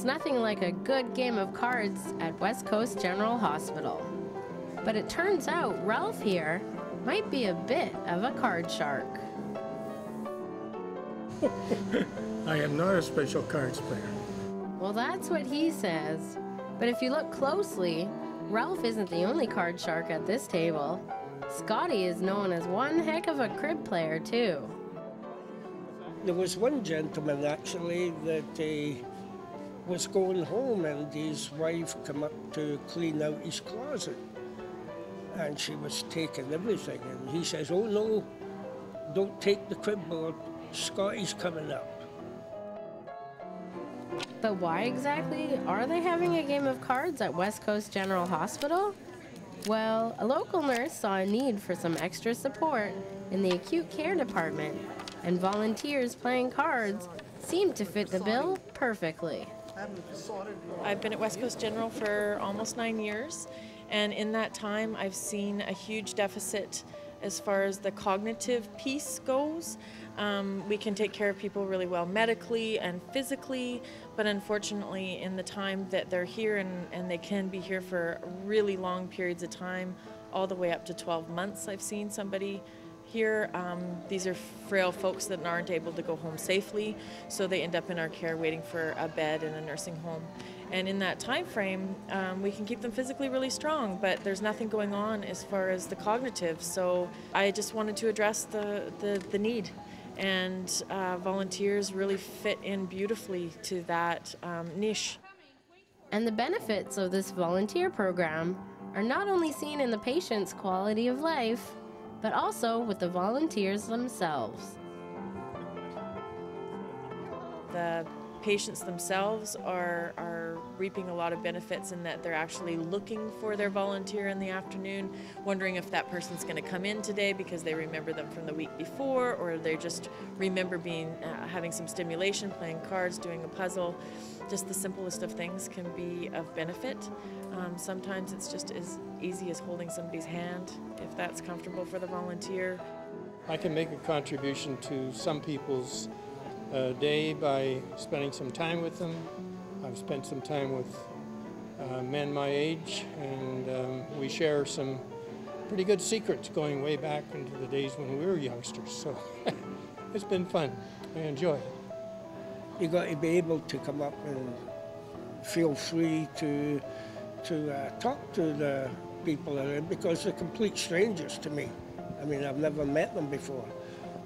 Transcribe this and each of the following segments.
There's nothing like a good game of cards at West Coast General Hospital. But it turns out Ralph here might be a bit of a card shark. I am not a special cards player. Well, that's what he says. But if you look closely, Ralph isn't the only card shark at this table. Scotty is known as one heck of a crib player, too. There was one gentleman, actually, that was going home and his wife came up to clean out his closet. And she was taking everything. And he says, "Oh, no, don't take the crib board. Scotty's coming up." But why exactly are they having a game of cards at West Coast General Hospital? Well, a local nurse saw a need for some extra support in the acute care department, and volunteers playing cards seemed to fit the bill perfectly. I've been at West Coast General for almost 9 years, and in that time I've seen a huge deficit as far as the cognitive piece goes. We can take care of people really well medically and physically, but unfortunately in the time that they're here, and they can be here for really long periods of time, all the way up to 12 months I've seen somebody here. These are frail folks that aren't able to go home safely, so they end up in our care waiting for a bed in a nursing home. And in that time frame, we can keep them physically really strong, but there's nothing going on as far as the cognitive. So I just wanted to address the need. And volunteers really fit in beautifully to that niche. And the benefits of this volunteer program are not only seen in the patient's quality of life, but also with the volunteers themselves. The patients themselves are reaping a lot of benefits in that they're actually looking for their volunteer in the afternoon, wondering if that person's going to come in today because they remember them from the week before, or they just remember having some stimulation, playing cards, doing a puzzle. Just the simplest of things can be of benefit. Sometimes it's just as easy as holding somebody's hand, if that's comfortable for the volunteer. I can make a contribution to some people's day by spending some time with them. I've spent some time with men my age, and we share some pretty good secrets going way back into the days when we were youngsters. So it's been fun. I enjoy it. You got to be able to come up and feel free to talk to the people around, because they're complete strangers to me. I mean, I've never met them before.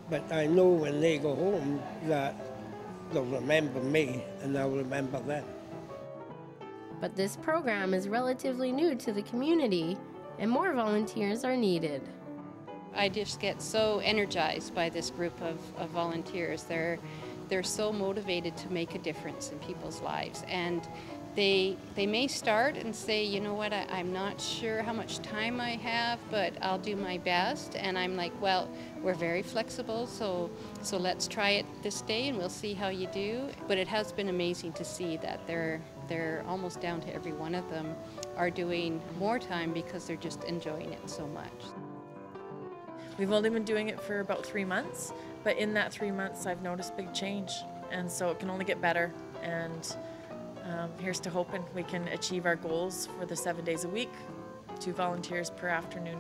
But I know when they go home that they'll remember me and I'll remember them. But this program is relatively new to the community, and more volunteers are needed. I just get so energized by this group of volunteers. They're so motivated to make a difference in people's lives. And they may start and say, you know what, I'm not sure how much time I have, but I'll do my best. And I'm like, well, we're very flexible, so let's try it this day and we'll see how you do. But it has been amazing to see that they're almost down to every one of them are doing more time because they're just enjoying it so much. We've only been doing it for about 3 months, but in that 3 months I've noticed big change, and so it can only get better. And here's to hoping we can achieve our goals for the 7 days a week, 2 volunteers per afternoon.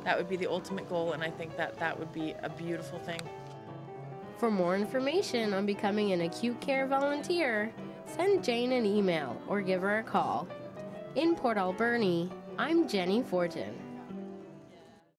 That would be the ultimate goal, and I think that would be a beautiful thing. For more information on becoming an acute care volunteer, send Jane an email or give her a call. In Port Alberni, I'm Jenny Fortin.